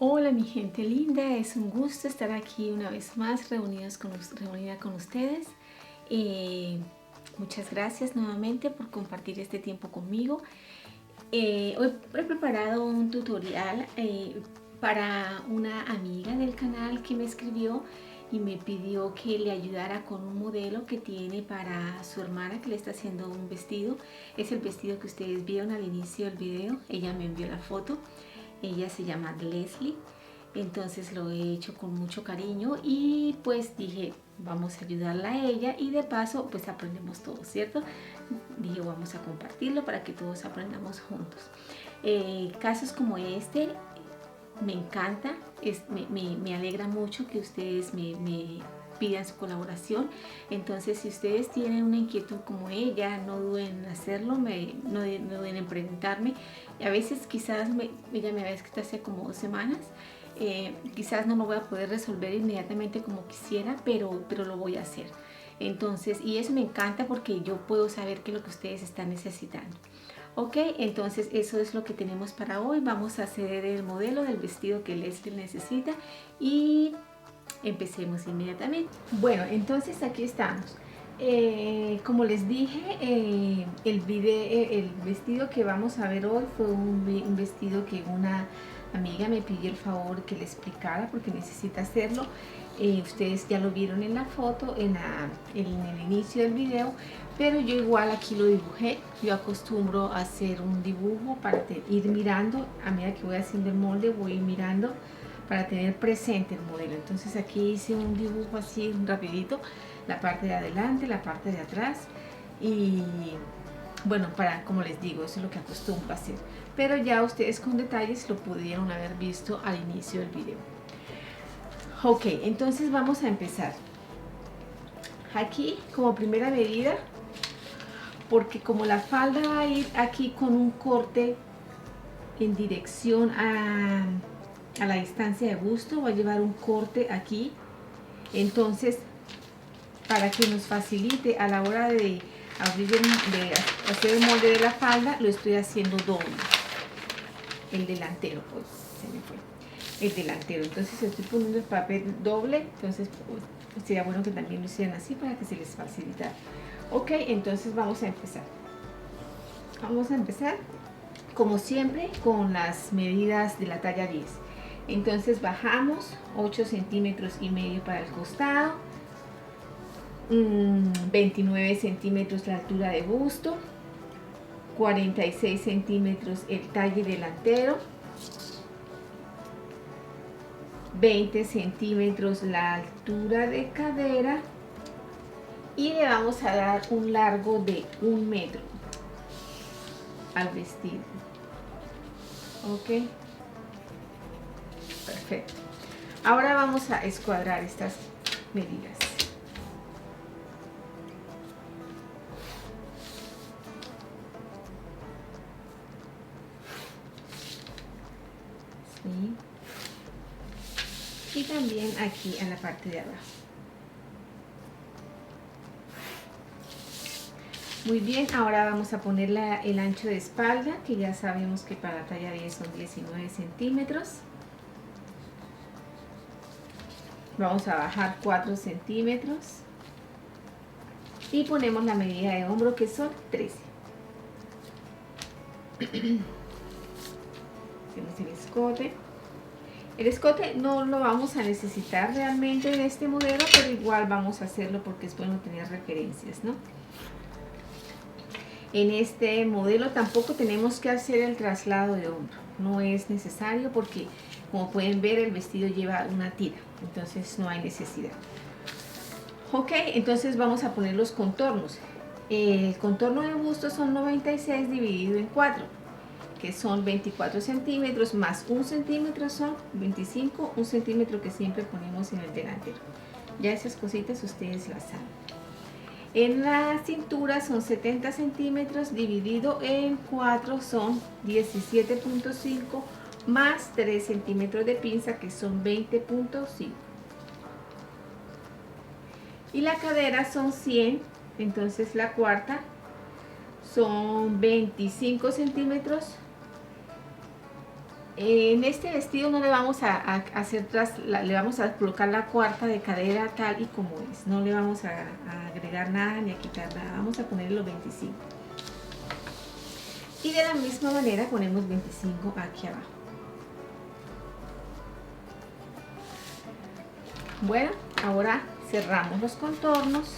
Hola mi gente linda, es un gusto estar aquí una vez más reunida con ustedes. Eh, Muchas gracias nuevamente por compartir este tiempo conmigo. Hoy he preparado un tutorial para una amiga del canal que me escribió y me pidió que le ayudara con un modelo que tiene para su hermana que le está haciendo un vestido. Es el vestido que ustedes vieron al inicio del video. Ella me envió la foto. Ella se llama Leslie, entonces lo he hecho con mucho cariño y pues dije vamos a ayudarla a ella y de paso pues aprendemos todos, ¿cierto? Dije vamos a compartirlo para que todos aprendamos juntos. Casos como este me encanta, me alegra mucho que ustedes me pidan su colaboración. Entonces si ustedes tienen una inquietud como ella, no duden en hacerlo, no duden en preguntarme. A veces quizás ella me había escrito hace como 2 semanas, quizás no lo voy a poder resolver inmediatamente como quisiera, pero lo voy a hacer. Entonces, y eso me encanta porque yo puedo saber qué es lo que ustedes están necesitando. Ok, entonces eso es lo que tenemos para hoy. Vamos a hacer el modelo del vestido que Leslie necesita y empecemos inmediatamente. Bueno, entonces aquí estamos. Como les dije, el vestido que vamos a ver hoy fue un vestido que una amiga me pidió el favor que le explicara porque necesita hacerlo. Ustedes ya lo vieron en la foto, en el inicio del video, pero yo igual aquí lo dibujé. Yo acostumbro a hacer un dibujo para ir mirando, a medida que voy haciendo el molde voy mirando para tener presente el modelo. Entonces aquí hice un dibujo así rapidito, la parte de adelante, la parte de atrás y bueno, como les digo, eso es lo que acostumbro a hacer, pero ya ustedes con detalles lo pudieron haber visto al inicio del video. Ok, entonces vamos a empezar. Aquí como primera medida, porque como la falda va a ir aquí con un corte en dirección a la distancia de busto, va a llevar un corte aquí, entonces para que nos facilite a la hora de hacer el molde de la falda, lo estoy haciendo doble, el delantero, pues se me fue el delantero, entonces estoy poniendo el papel doble, entonces pues, sería bueno que también lo hicieran así para que se les facilite. Ok, entonces vamos a empezar como siempre con las medidas de la talla 10. Entonces bajamos 8 centímetros y medio para el costado, 29 centímetros la altura de busto, 46 centímetros el talle delantero, 20 centímetros la altura de cadera y le vamos a dar un largo de 1 metro al vestido. Ok, perfecto. Ahora vamos a escuadrar estas medidas. ¿Sí? Y también aquí en la parte de abajo. Muy bien, ahora vamos a poner el ancho de espalda, que ya sabemos que para la talla 10 son 19 centímetros. Vamos a bajar 4 centímetros y ponemos la medida de hombro, que son 13. Hacemos el escote. El escote no lo vamos a necesitar realmente en este modelo, pero igual vamos a hacerlo porque es bueno tener referencias, ¿no? En este modelo tampoco tenemos que hacer el traslado de hombro, no es necesario porque como pueden ver el vestido lleva una tira, entonces no hay necesidad. Ok, entonces vamos a poner los contornos. El contorno de busto son 96 dividido en 4, que son 24 centímetros más 1 centímetro son 25, 1 centímetro que siempre ponemos en el delantero. Ya esas cositas ustedes las saben. En la cintura son 70 centímetros dividido en 4 son 17.5 más 3 centímetros de pinza que son 20.5. Y la cadera son 100, entonces la cuarta son 25 centímetros En este vestido no le vamos a hacer le vamos a colocar la cuarta de cadera tal y como es. No le vamos a agregar nada ni a quitar nada. Vamos a poner los 25. Y de la misma manera ponemos 25 aquí abajo. Bueno, ahora cerramos los contornos.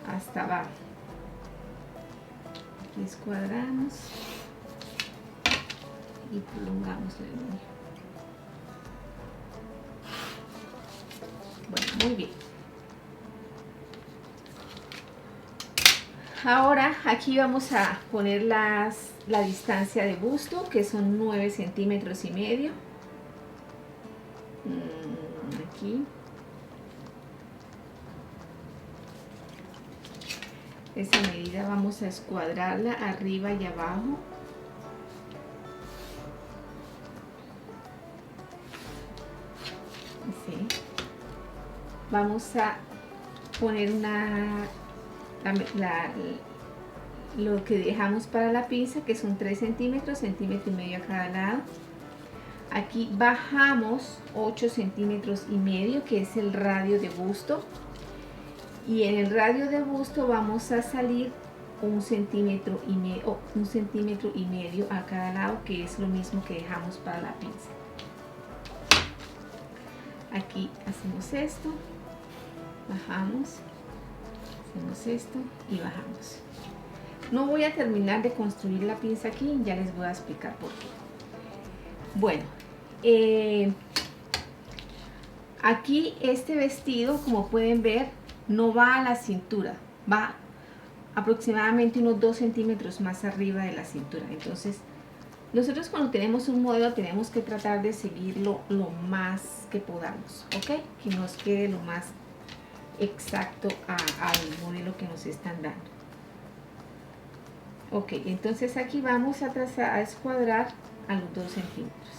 Hasta abajo. Aquí escuadramos y prolongamos la línea. Bueno, muy bien. Ahora aquí vamos a poner la distancia de busto, que son 9 centímetros y medio. Aquí. Esa medida vamos a escuadrarla arriba y abajo. Así. Vamos a poner lo que dejamos para la pinza, que son 3 centímetros, centímetro y medio a cada lado. Aquí bajamos 8 centímetros y medio, que es el radio de busto. Y en el radio de busto vamos a salir 1 centímetro y medio a cada lado, que es lo mismo que dejamos para la pinza. Aquí hacemos esto, bajamos, hacemos esto y bajamos. No voy a terminar de construir la pinza aquí, ya les voy a explicar por qué. Bueno, aquí este vestido, como pueden ver, no va a la cintura, va aproximadamente unos 2 centímetros más arriba de la cintura. Entonces, nosotros cuando tenemos un modelo tenemos que tratar de seguirlo lo más que podamos, ¿ok? Que nos quede lo más exacto al modelo que nos están dando. Ok, entonces aquí vamos a trazar, a escuadrar a los 2 centímetros.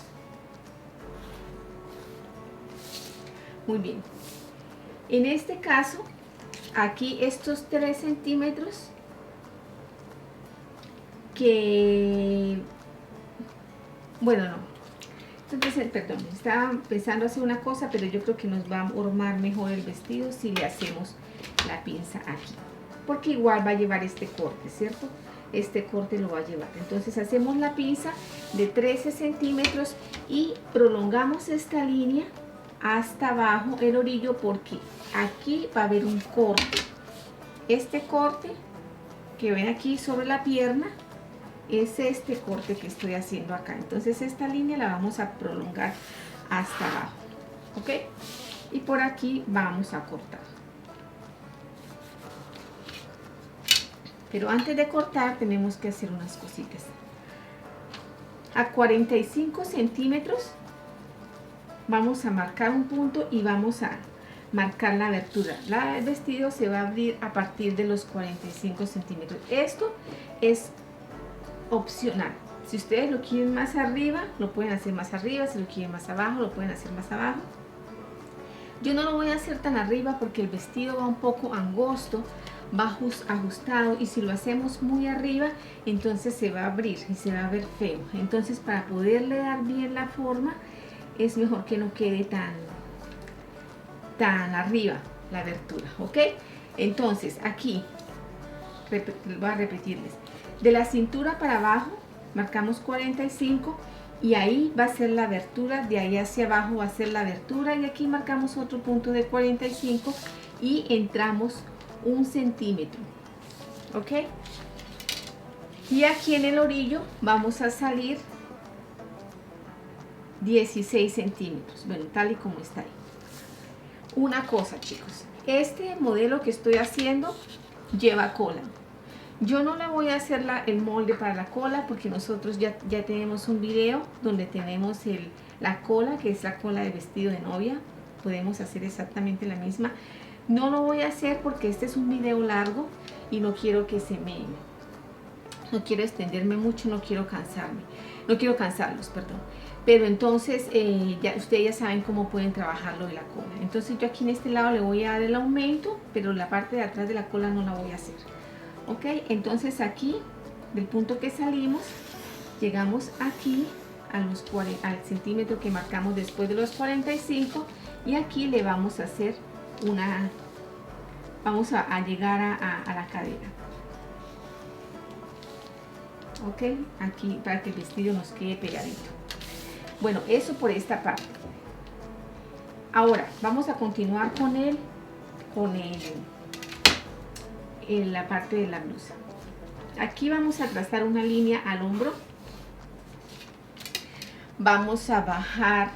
Muy bien. En este caso, aquí estos 3 centímetros que... Bueno, no. Entonces, perdón, estaba pensando hacer una cosa, pero yo creo que nos va a formar mejor el vestido si le hacemos la pinza aquí. Porque igual va a llevar este corte, ¿cierto? Este corte lo va a llevar. Entonces hacemos la pinza de 13 centímetros y prolongamos esta línea hasta abajo el orillo, porque aquí va a haber un corte. Este corte que ven aquí sobre la pierna es este corte que estoy haciendo acá. Entonces esta línea la vamos a prolongar hasta abajo, ¿ok? Y por aquí vamos a cortar. Pero antes de cortar tenemos que hacer unas cositas. A 45 centímetros vamos a marcar un punto y vamos a marcar la abertura. El vestido se va a abrir a partir de los 45 centímetros. Esto es opcional. Si ustedes lo quieren más arriba, lo pueden hacer más arriba. Si lo quieren más abajo, lo pueden hacer más abajo. Yo no lo voy a hacer tan arriba porque el vestido va un poco angosto, va ajustado, y si lo hacemos muy arriba, entonces se va a abrir y se va a ver feo. Entonces, para poderle dar bien la forma, es mejor que no quede tan arriba la abertura, ¿ok? Entonces, aquí voy a repetirles. De la cintura para abajo marcamos 45 y ahí va a ser la abertura. De ahí hacia abajo va a ser la abertura, y aquí marcamos otro punto de 45 y entramos 1 centímetro, ¿ok? Y aquí en el orillo vamos a salir 16 centímetros, bueno, tal y como está ahí. Una cosa, chicos, este modelo que estoy haciendo lleva cola. Yo no le voy a hacer el molde para la cola, porque nosotros ya tenemos un video donde tenemos la cola, que es la cola de vestido de novia. podemos hacer exactamente la misma. No lo voy a hacer porque este es un video largo y no quiero que no quiero extenderme mucho, no quiero cansarlos, perdón. Pero entonces ustedes ya saben cómo pueden trabajar lo de la cola. Entonces yo aquí en este lado le voy a dar el aumento, pero la parte de atrás de la cola no la voy a hacer. Ok, entonces aquí del punto que salimos, llegamos aquí al centímetro que marcamos después de los 45 y aquí le vamos a hacer vamos a llegar a la cadera. Ok, aquí para que el vestido nos quede pegadito. Bueno, eso por esta parte. Ahora vamos a continuar con la parte de la blusa. Aquí vamos a trazar una línea al hombro. Vamos a bajar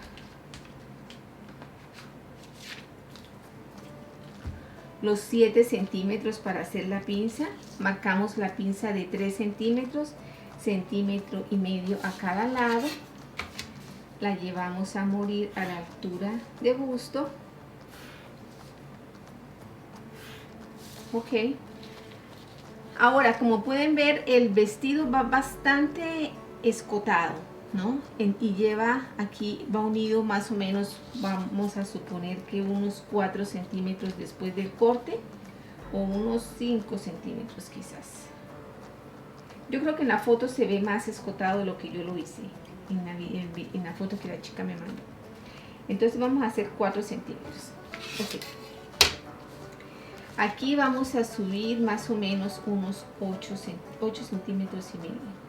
los 7 centímetros para hacer la pinza. Marcamos la pinza de 3 centímetros, centímetro y medio a cada lado. La llevamos a morir a la altura de busto. Ok. Ahora, como pueden ver, el vestido va bastante escotado, ¿no? Y lleva aquí, va unido más o menos, vamos a suponer que unos 4 centímetros después del corte, o unos 5 centímetros quizás. Yo creo que en la foto se ve más escotado de lo que yo lo hice, en la foto que la chica me mandó. Entonces vamos a hacer 4 centímetros. Ok. Aquí vamos a subir más o menos unos 8 centímetros y medio.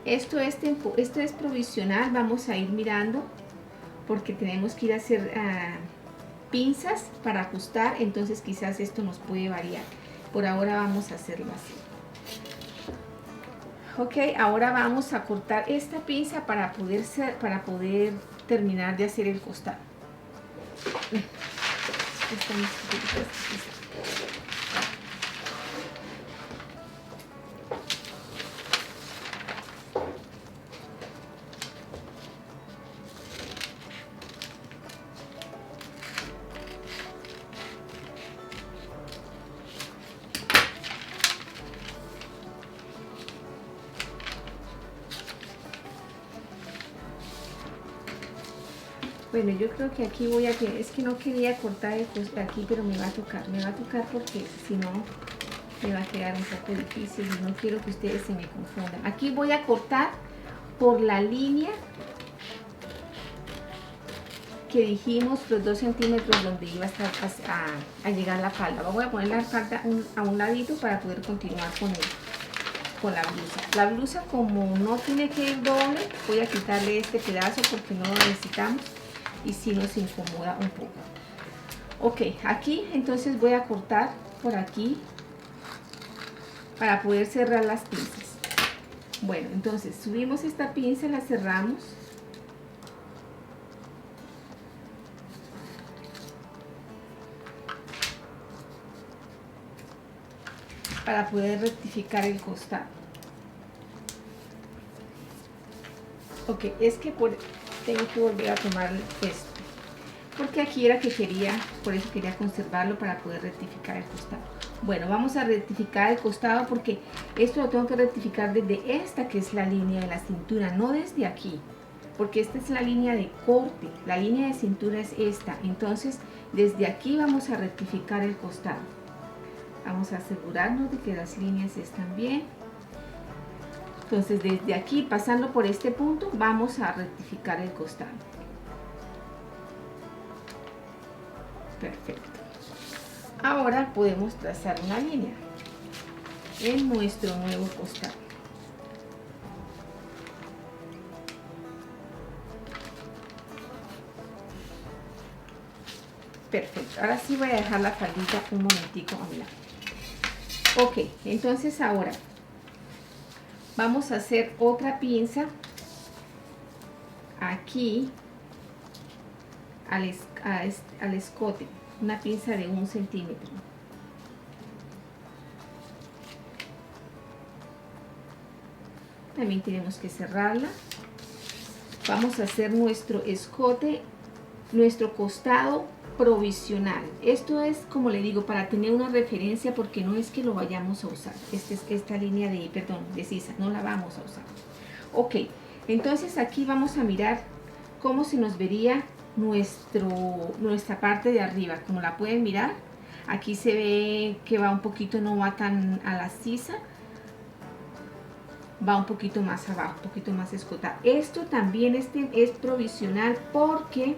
Esto es provisional, vamos a ir mirando porque tenemos que ir a hacer pinzas para ajustar, entonces quizás esto nos puede variar. Por ahora vamos a hacerlo así. Ok, ahora vamos a cortar esta pinza para poder terminar de hacer el costado. Bueno, yo creo que aquí es que no quería cortar aquí, pero me va a tocar porque si no me va a quedar un poco difícil y no quiero que ustedes se me confundan. Aquí voy a cortar por la línea que dijimos, los 2 centímetros donde iba a estar a llegar la falda. Voy a poner la falda a un ladito para poder continuar con la blusa. La blusa, como no tiene que ir doble, voy a quitarle este pedazo porque no lo necesitamos y si nos incomoda un poco. Ok, aquí entonces voy a cortar por aquí para poder cerrar las pinzas. Bueno, entonces subimos esta pinza, la cerramos. Para poder rectificar el costado. Ok, es que tengo que volver a tomar esto. Porque aquí era que quería, por eso quería conservarlo para poder rectificar el costado. Bueno, vamos a rectificar el costado porque esto lo tengo que rectificar desde esta que es la línea de la cintura, no desde aquí. Porque esta es la línea de corte, la línea de cintura es esta. Entonces, desde aquí vamos a rectificar el costado. Vamos a asegurarnos de que las líneas están bien. Entonces desde aquí, pasando por este punto, vamos a rectificar el costado. Perfecto. Ahora podemos trazar una línea en nuestro nuevo costado. Perfecto. Ahora sí voy a dejar la faldita un momentico a mi lado. Ok, entonces ahora vamos a hacer otra pinza aquí al escote, una pinza de 1 centímetro. También tenemos que cerrarla vamos a hacer nuestro escote, nuestro costado provisional. Esto es, como le digo, para tener una referencia, porque no es que lo vayamos a usar. Esta línea de sisa, no la vamos a usar. Ok, entonces aquí vamos a mirar cómo se nos vería nuestra parte de arriba. Como la pueden mirar, aquí se ve que va un poquito, no va tan a la sisa, va un poquito más abajo, un poquito más escotada. Esto también es provisional, porque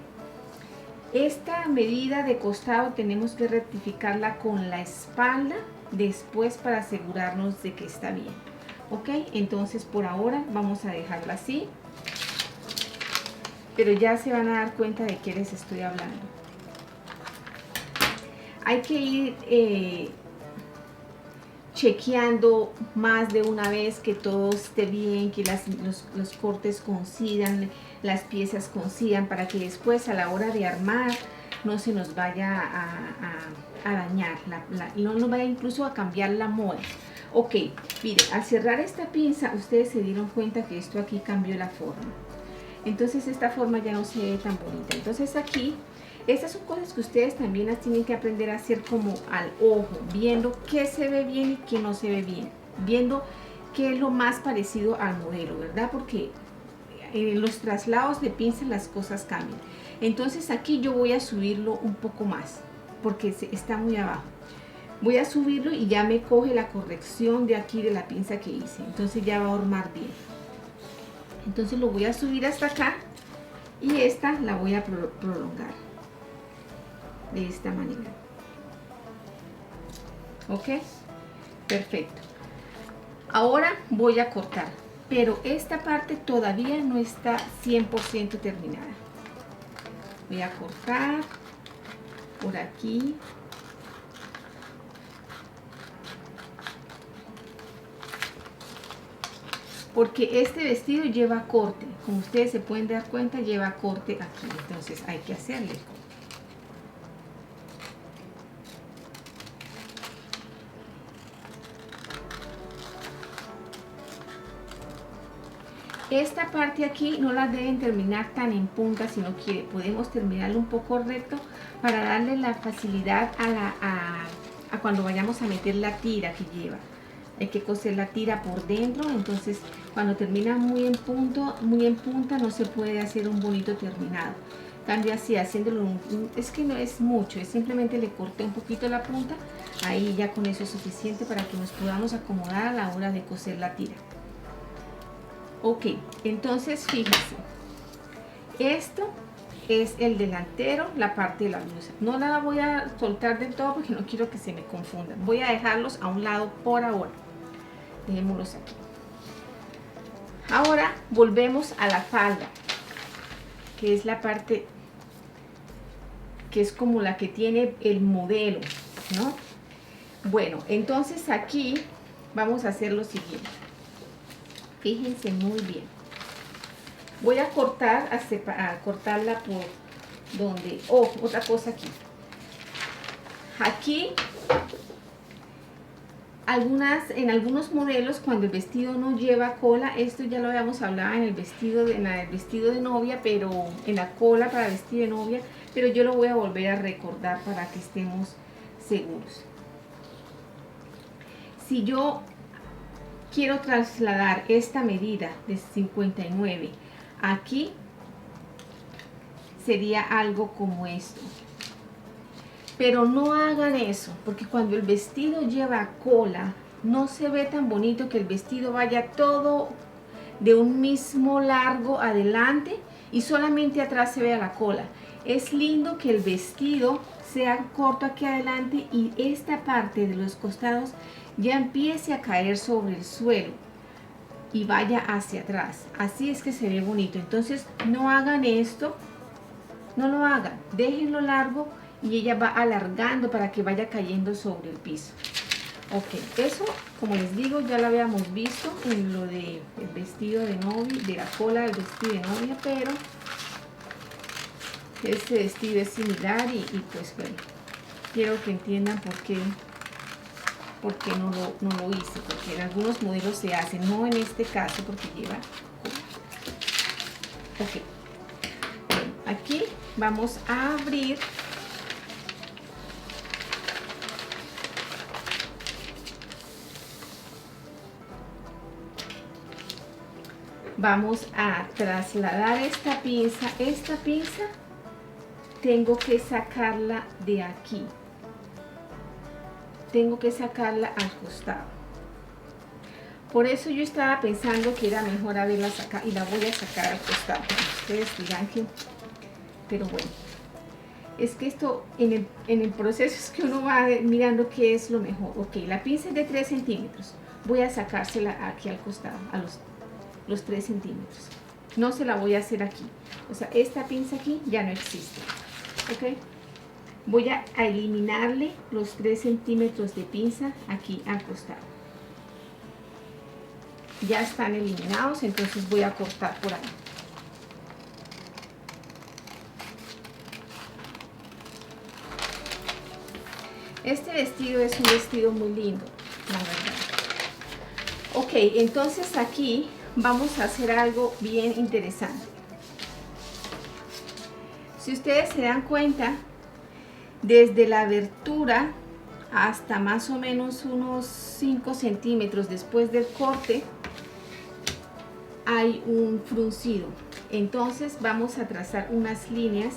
esta medida de costado tenemos que rectificarla con la espalda después para asegurarnos de que está bien. Ok, entonces por ahora vamos a dejarla así, pero ya se van a dar cuenta de qué les estoy hablando. Hay que ir chequeando más de una vez que todo esté bien, que los cortes coincidan, las piezas coincidan, para que después a la hora de armar no se nos vaya a dañar, no nos vaya incluso a cambiar la moda. Ok, miren, al cerrar esta pinza ustedes se dieron cuenta que esto aquí cambió la forma. Entonces esta forma ya no se ve tan bonita. Entonces aquí, estas son cosas que ustedes también las tienen que aprender a hacer como al ojo, viendo qué se ve bien y qué no se ve bien, viendo qué es lo más parecido al modelo, ¿verdad? Porque en los traslados de pinza las cosas cambian. Entonces aquí yo voy a subirlo un poco más, porque está muy abajo. Voy a subirlo y ya me coge la corrección de aquí de la pinza que hice. Entonces ya va a hormar bien. Entonces lo voy a subir hasta acá y esta la voy a prolongar de esta manera. Ok, perfecto. Ahora voy a cortar, pero esta parte todavía no está 100% terminada. Voy a cortar por aquí. Porque este vestido lleva corte, como ustedes se pueden dar cuenta, lleva corte aquí, entonces hay que hacerle el corte. Esta parte aquí no la deben terminar tan en punta, si no quiere, podemos terminarlo un poco recto para darle la facilidad a cuando vayamos a meter la tira que lleva. Hay que coser la tira por dentro, entonces cuando termina muy en punta no se puede hacer un bonito terminado. Cambia así, haciéndolo, es que no es mucho, es simplemente le corté un poquito la punta, ahí ya con eso es suficiente para que nos podamos acomodar a la hora de coser la tira. Ok, entonces fíjense, esto es el delantero, la parte de la blusa. No la voy a soltar del todo porque no quiero que se me confundan. Voy a dejarlos a un lado por ahora. Dejémoslos aquí. Ahora volvemos a la falda, que es la parte que es como la que tiene el modelo, ¿no? Bueno, entonces aquí vamos a hacer lo siguiente. Fíjense muy bien. Voy a cortar, a cortarla por donde, otra cosa aquí. Aquí, en algunos modelos, cuando el vestido no lleva cola, esto ya lo habíamos hablado en el vestido de novia, pero en la cola para vestido de novia, pero yo lo voy a volver a recordar para que estemos seguros. Si yo quiero trasladar esta medida de 59 aquí, sería algo como esto. Pero no hagan eso, porque cuando el vestido lleva cola, no se ve tan bonito que el vestido vaya todo de un mismo largo adelante y solamente atrás se vea la cola. Es lindo que el vestido sea corto aquí adelante y esta parte de los costados ya empiece a caer sobre el suelo y vaya hacia atrás. Así es que se ve bonito. Entonces no hagan esto, no lo hagan, déjenlo largo y ella va alargando para que vaya cayendo sobre el piso. Ok, eso como les digo ya lo habíamos visto en lo del vestido de novia, de la cola del vestido de novia, pero este vestido es similar y pues bueno, quiero que entiendan por qué no lo hice, porque en algunos modelos se hace, no en este caso porque lleva cola. Ok, bueno, aquí vamos a abrir vamos a trasladar esta pinza tengo que sacarla de aquí, tengo que sacarla al costado. Por eso yo estaba pensando que era mejor haberla sacado, y la voy a sacar al costado. Ustedes dirán que, pero bueno, es que esto en el proceso es que uno va mirando qué es lo mejor. Ok, la pinza es de 3 centímetros, voy a sacársela aquí al costado, a los 3 centímetros. No se la voy a hacer aquí, o sea, esta pinza aquí ya no existe. Ok, voy a eliminarle los 3 centímetros de pinza aquí al costado. Ya están eliminados, entonces voy a cortar por ahí. Este vestido es un vestido muy lindo, la verdad. Ok, entonces aquí vamos a hacer algo bien interesante. Si ustedes se dan cuenta, desde la abertura hasta más o menos unos 5 centímetros después del corte, hay un fruncido. Entonces vamos a trazar unas líneas.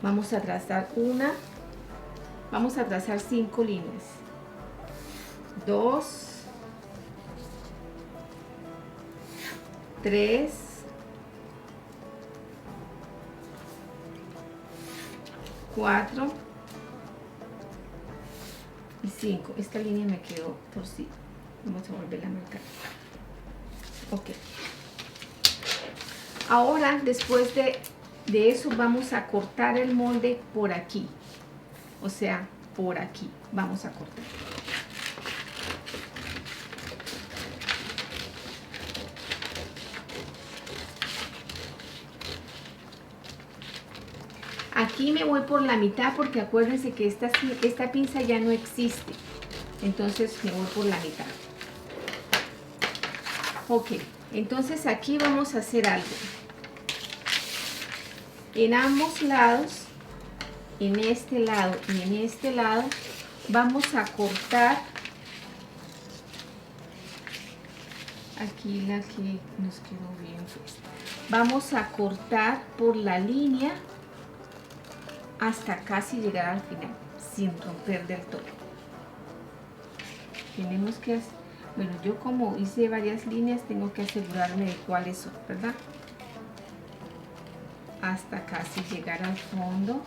Vamos a trazar vamos a trazar 5 líneas. 2, 3, 4 y 5. Esta línea me quedó torcida. Vamos a volverla a marcar. Ok. Ahora, después de eso, vamos a cortar el molde por aquí. O sea, por aquí. Vamos a cortar. Aquí me voy por la mitad porque acuérdense que esta pinza ya no existe. Entonces me voy por la mitad. Ok, entonces aquí vamos a hacer algo. En ambos lados, en este lado y en este lado, vamos a cortar aquí la que nos quedó bien. Vamos a cortar por la línea hasta casi llegar al final, sin romper del todo. Tenemos que hacer, bueno, yo como hice varias líneas, tengo que asegurarme de cuáles son, ¿verdad? Hasta casi llegar al fondo.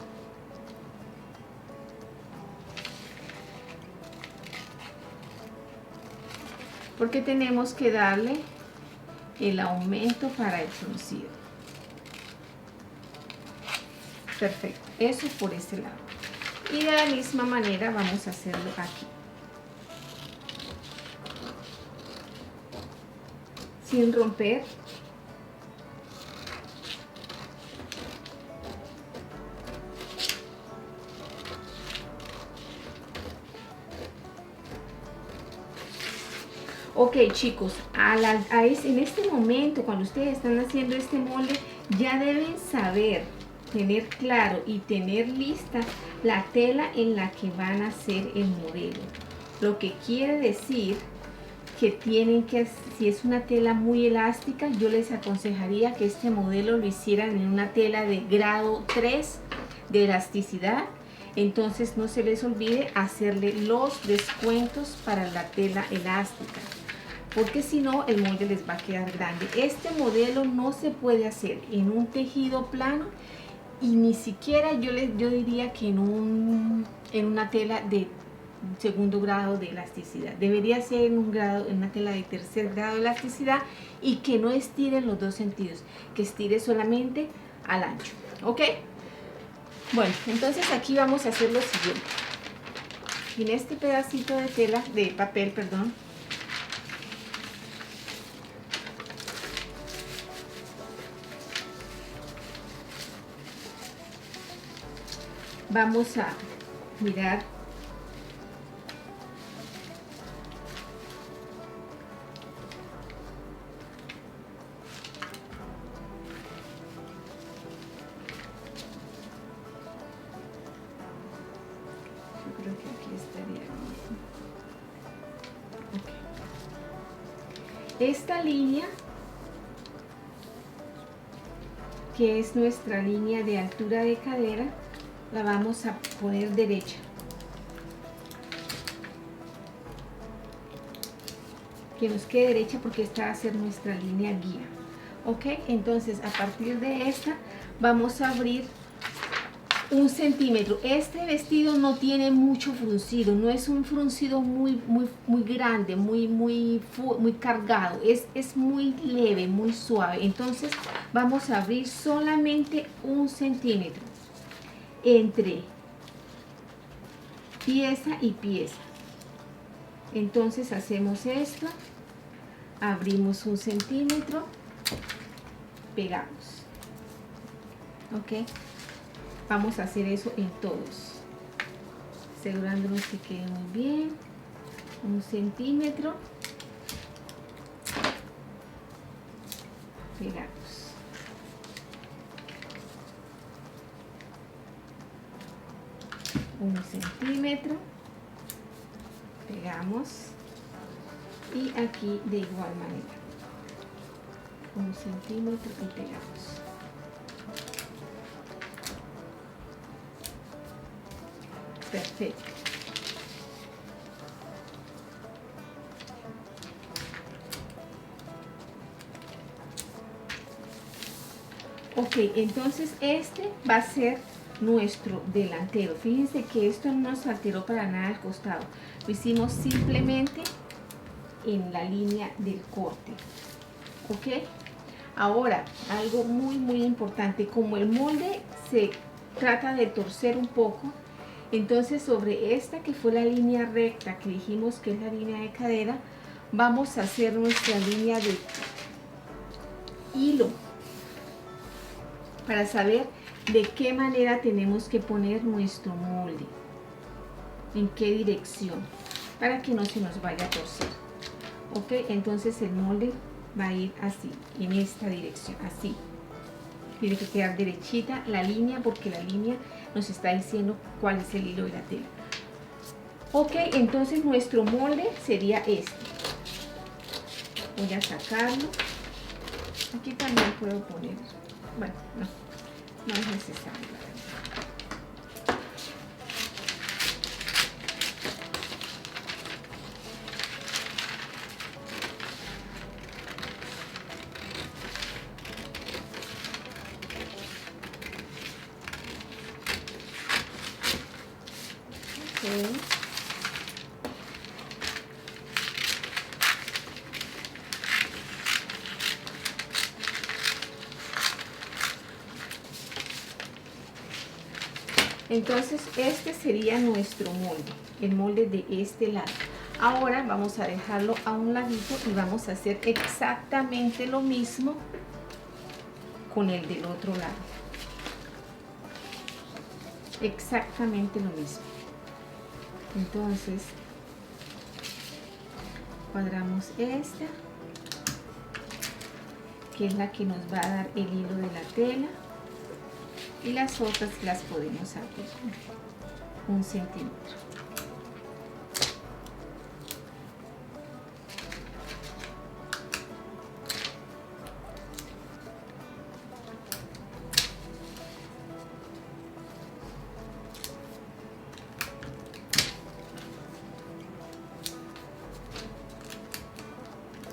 Porque tenemos que darle el aumento para el fruncido. Perfecto, eso por este lado. Y de la misma manera vamos a hacerlo aquí. Sin romper. Ok, chicos, en este momento, cuando ustedes están haciendo este molde, ya deben saber, tener claro y tener lista la tela en la que van a hacer el modelo. Lo que quiere decir que tienen que, si es una tela muy elástica, yo les aconsejaría que este modelo lo hicieran en una tela de grado 3 de elasticidad. Entonces no se les olvide hacerle los descuentos para la tela elástica, porque si no el molde les va a quedar grande. Este modelo no se puede hacer en un tejido plano y ni siquiera yo diría que en una tela de segundo grado de elasticidad. Debería ser en una tela de tercer grado de elasticidad y que no estire los dos sentidos, que estire solamente al ancho. ¿Ok? Bueno, entonces aquí vamos a hacer lo siguiente. En este pedacito de tela, de papel, perdón, vamos a mirar esta línea, que es nuestra línea de altura de cadera, la vamos a poner derecha. Que nos quede derecha porque esta va a ser nuestra línea guía. Ok, entonces a partir de esta vamos a abrir 1 centímetro. Este vestido no tiene mucho fruncido, no es un fruncido muy grande, muy cargado, es muy leve, muy suave. Entonces vamos a abrir solamente 1 centímetro entre pieza y pieza. Entonces hacemos esto, abrimos 1 centímetro, pegamos. Ok, vamos a hacer eso en todos, asegurándonos que quede muy bien. 1 centímetro, pegamos. Un centímetro, pegamos, y aquí de igual manera 1 centímetro y pegamos. Perfecto. Ok, entonces este va a ser nuestro delantero. Fíjense que esto no nos alteró para nada el costado, lo hicimos simplemente en la línea del corte. Ok, ahora algo muy importante, como el molde se trata de torcer un poco, entonces sobre esta que fue la línea recta que dijimos que es la línea de cadera, vamos a hacer nuestra línea de hilo para saber de qué manera tenemos que poner nuestro molde, en qué dirección, para que no se nos vaya a torcer. Ok, entonces el molde va a ir así, en esta dirección, así. Tiene que quedar derechita la línea porque la línea nos está diciendo cuál es el hilo de la tela. Ok, entonces nuestro molde sería este. Voy a sacarlo. Aquí también puedo poner, bueno, no es necesario, la verdad. Okay. Entonces este sería nuestro molde, el molde de este lado. Ahora vamos a dejarlo a un ladito y vamos a hacer exactamente lo mismo con el del otro lado. Exactamente lo mismo. Entonces cuadramos esta, que es la que nos va a dar el hilo de la tela, y las otras las podemos abrir 1 centímetro.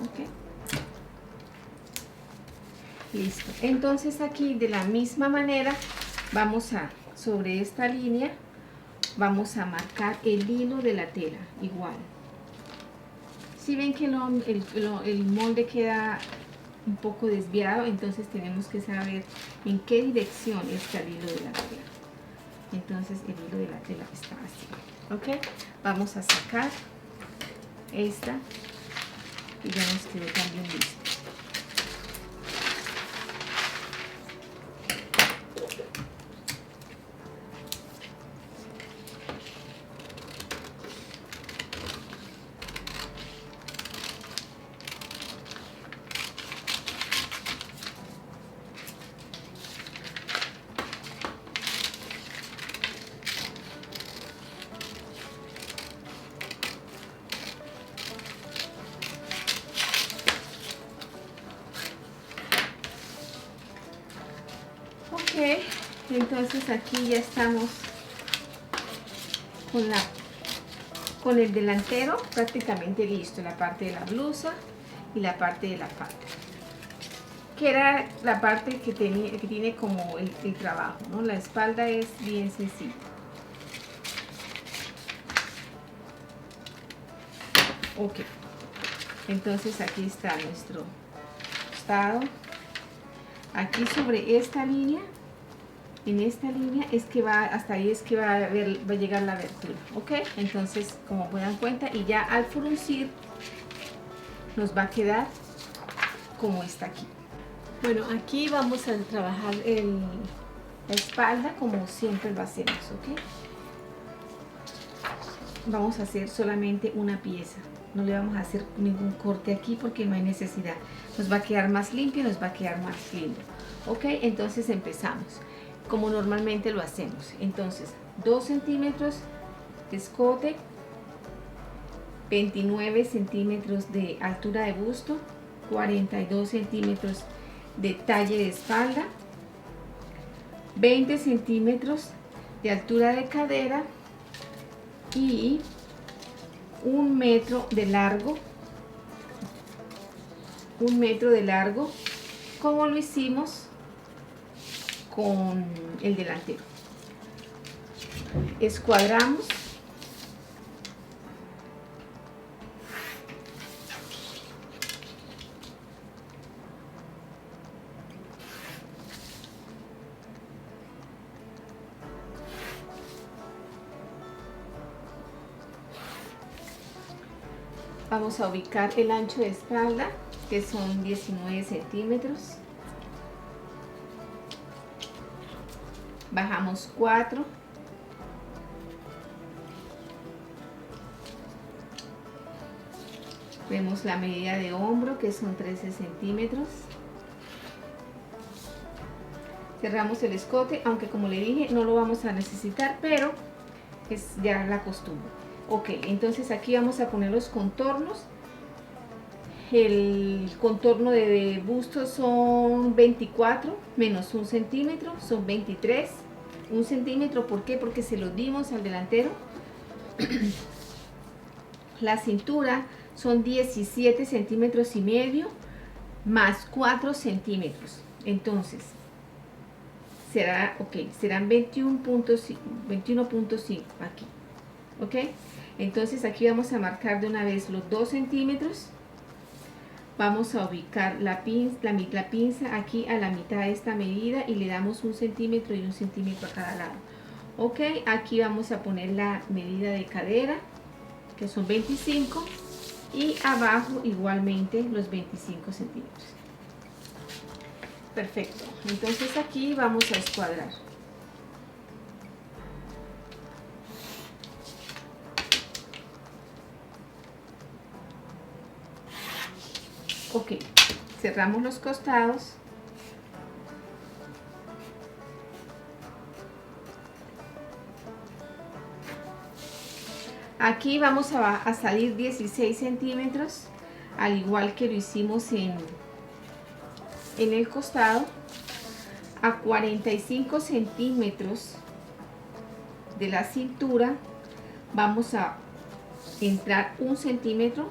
Ok, listo. Entonces aquí de la misma manera vamos a, sobre esta línea, vamos a marcar el hilo de la tela, igual. Si ven que el molde queda un poco desviado, entonces tenemos que saber en qué dirección está el hilo de la tela. Entonces el hilo de la tela está así. Ok, vamos a sacar esta y ya nos quedó también listo. Ok, entonces aquí ya estamos con el delantero prácticamente listo, la parte de la blusa y la parte de la falda, que era la parte que tiene como el trabajo, ¿no? La espalda es bien sencilla. Ok, entonces aquí está nuestro costado. Aquí sobre esta línea, en esta línea es que va, hasta ahí es que va a llegar la abertura, ok. Entonces, como puedan cuenta, y ya al fruncir nos va a quedar como está aquí. Bueno, aquí vamos a trabajar la espalda como siempre lo hacemos, ok. Vamos a hacer solamente una pieza, no le vamos a hacer ningún corte aquí porque no hay necesidad. Nos va a quedar más limpio, nos va a quedar más lindo, ok. Entonces empezamos como normalmente lo hacemos. Entonces 2 centímetros de escote, 29 centímetros de altura de busto, 42 centímetros de talle de espalda, 20 centímetros de altura de cadera y 1 metro de largo, 1 metro de largo, como lo hicimos con el delantero. Escuadramos. Vamos a ubicar el ancho de espalda, que son 19 centímetros. Bajamos 4. Vemos la medida de hombro, que son 13 centímetros. Cerramos el escote, aunque como le dije, no lo vamos a necesitar, pero es ya la costumbre. Ok, entonces aquí vamos a poner los contornos. El contorno de busto son 24 menos 1 centímetro, son 23. 1 centímetro, ¿por qué? Porque se lo dimos al delantero. La cintura son 17 centímetros y medio más 4 centímetros. Entonces, serán 21.5 aquí. ¿Ok? Entonces aquí vamos a marcar de una vez los 2 centímetros. Vamos a ubicar la pinza aquí a la mitad de esta medida y le damos 1 centímetro y 1 centímetro a cada lado. Ok, aquí vamos a poner la medida de cadera, que son 25, y abajo igualmente los 25 centímetros. Perfecto, entonces aquí vamos a escuadrar. Ok, cerramos los costados. Aquí vamos a salir 16 centímetros, al igual que lo hicimos en el costado. A 45 centímetros de la cintura vamos a entrar 1 centímetro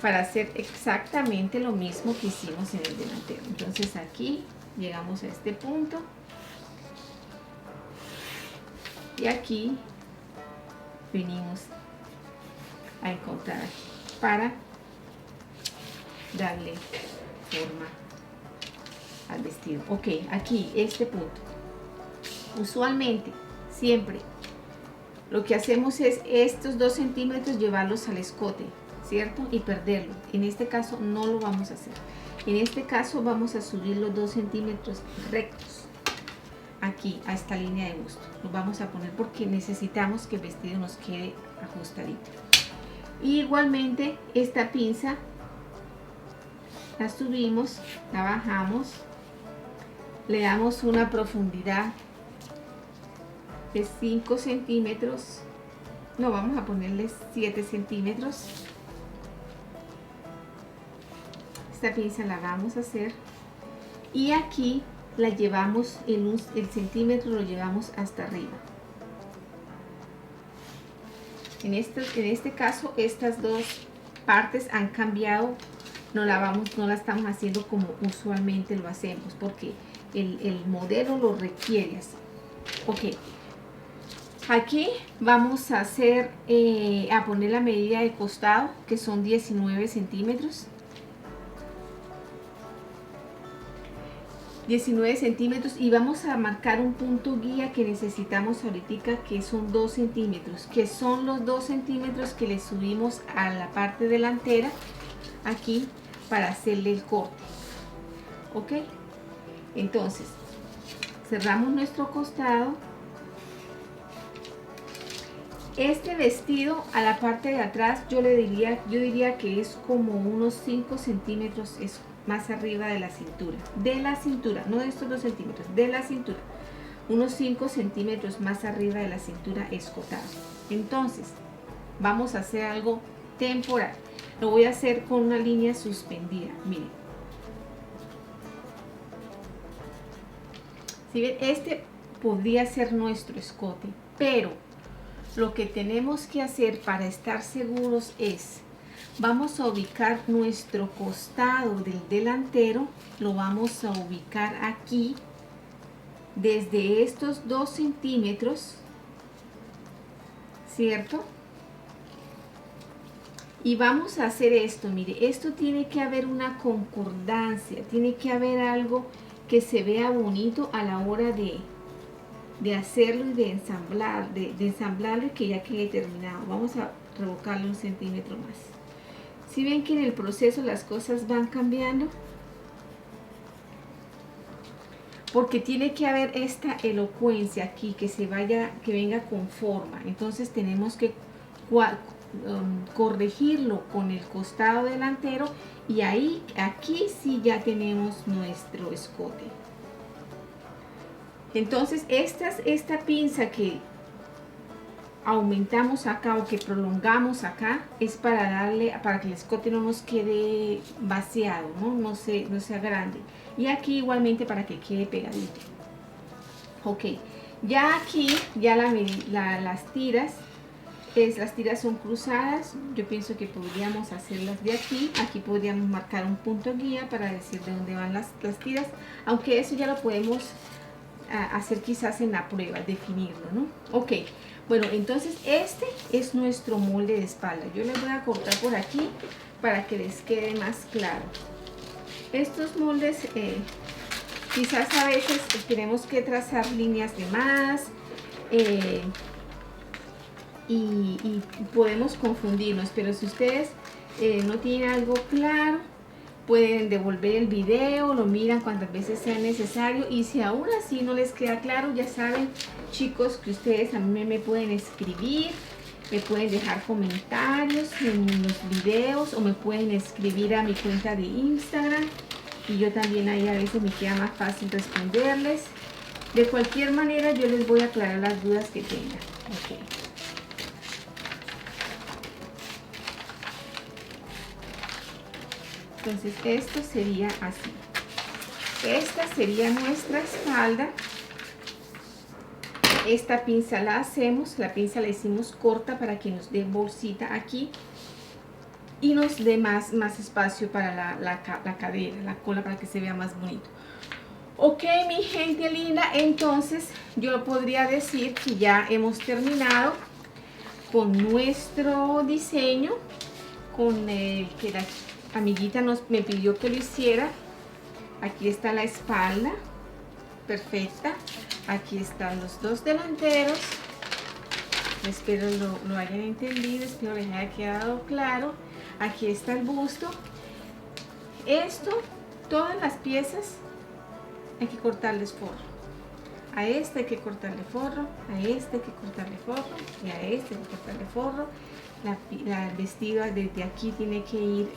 para hacer exactamente lo mismo que hicimos en el delantero. Entonces aquí llegamos a este punto y aquí venimos a encontrar para darle forma al vestido. Ok, aquí este punto. Usualmente siempre lo que hacemos es estos 2 centímetros llevarlos al escote, ¿cierto? Y perderlo. En este caso no lo vamos a hacer. En este caso vamos a subir los 2 centímetros rectos aquí a esta línea de busto. Lo vamos a poner porque necesitamos que el vestido nos quede ajustadito. Y igualmente esta pinza la subimos, la bajamos, le damos una profundidad de 5 centímetros. No, vamos a ponerle 7 centímetros. Esta pinza la vamos a hacer y aquí la llevamos el centímetro lo llevamos hasta arriba. En este caso estas dos partes han cambiado, no la estamos haciendo como usualmente lo hacemos porque el modelo lo requiere así. Ok, aquí vamos a hacer a poner la medida de costado, que son 19 centímetros. 19 centímetros, y vamos a marcar un punto guía que necesitamos ahorita, que son 2 centímetros, que son los 2 centímetros que le subimos a la parte delantera aquí para hacerle el corte. Ok, entonces cerramos nuestro costado. Este vestido a la parte de atrás yo diría que es como unos 5 centímetros es más arriba de la cintura, no de estos 2 centímetros, de la cintura, unos 5 centímetros más arriba de la cintura escotado. Entonces vamos a hacer algo temporal, lo voy a hacer con una línea suspendida. Miren, si ven, este podría ser nuestro escote, pero lo que tenemos que hacer para estar seguros es, vamos a ubicar nuestro costado del delantero, lo vamos a ubicar aquí, desde estos 2 centímetros, ¿cierto? Y vamos a hacer esto, mire, esto tiene que haber una concordancia, tiene que haber algo que se vea bonito a la hora de hacerlo y de ensamblarlo y que ya quede terminado. Vamos a revocarle 1 centímetro más. Si ven que en el proceso las cosas van cambiando, porque tiene que haber esta elocuencia aquí, que venga con forma. Entonces tenemos que corregirlo con el costado delantero, y aquí sí ya tenemos nuestro escote. Entonces esta pinza que aumentamos acá o que prolongamos acá es para que el escote no nos quede vaciado, no sea grande, y aquí igualmente para que quede pegadito. Ok, ya aquí ya las tiras son cruzadas. Yo pienso que podríamos hacerlas de aquí podríamos marcar un punto guía para decir de dónde van las tiras, aunque eso ya lo podemos hacer quizás en la prueba, definirlo, ¿no? Ok, bueno, entonces este es nuestro molde de espalda. Yo les voy a cortar por aquí para que les quede más claro. Estos moldes quizás a veces tenemos que trazar líneas de más y podemos confundirnos, pero si ustedes no tienen algo claro, pueden devolver el video, lo miran cuantas veces sea necesario, y si aún así no les queda claro, ya saben, chicos, que ustedes a mí me pueden escribir, me pueden dejar comentarios en los videos, o me pueden escribir a mi cuenta de Instagram, y yo también ahí a veces me queda más fácil responderles. De cualquier manera yo les voy a aclarar las dudas que tengan. Okay. Entonces esto sería así. Esta sería nuestra espalda. Esta pinza la la hicimos corta para que nos dé bolsita aquí y nos dé más espacio para la cadera, la cola, para que se vea más bonito. Ok, mi gente linda, entonces yo podría decir que ya hemos terminado con nuestro diseño, con el que la amiguita me pidió que lo hiciera. Aquí está la espalda, perfecta. Aquí están los dos delanteros. Espero lo hayan entendido, espero les haya quedado claro. Aquí está el busto. Esto, todas las piezas hay que cortarles forro. A este hay que cortarle forro, a este hay que cortarle forro, y a este hay que cortarle forro. El vestido desde aquí tiene que ir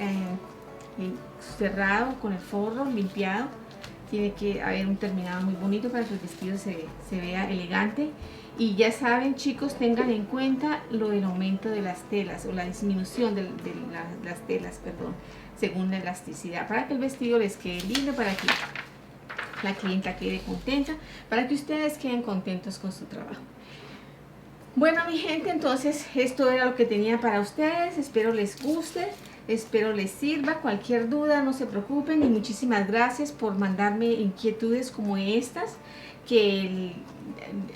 cerrado con el forro, limpiado. Tiene que haber un terminado muy bonito para que el vestido se vea elegante. Y ya saben, chicos, tengan en cuenta lo del aumento de las telas, o la disminución de las telas, perdón, según la elasticidad, para que el vestido les quede lindo, para que la clienta quede contenta, para que ustedes queden contentos con su trabajo. Bueno, mi gente, entonces esto era lo que tenía para ustedes. Espero les guste, espero les sirva. Cualquier duda, no se preocupen, y muchísimas gracias por mandarme inquietudes como estas, que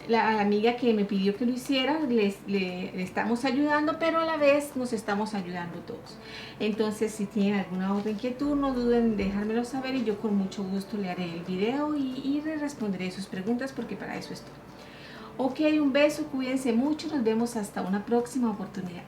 la amiga que me pidió que lo hiciera, le estamos ayudando, pero a la vez nos estamos ayudando todos. Entonces, si tienen alguna otra inquietud, no duden en dejármelo saber, y yo con mucho gusto le haré el video y le responderé sus preguntas, porque para eso estoy. Ok, un beso, cuídense mucho, nos vemos hasta una próxima oportunidad.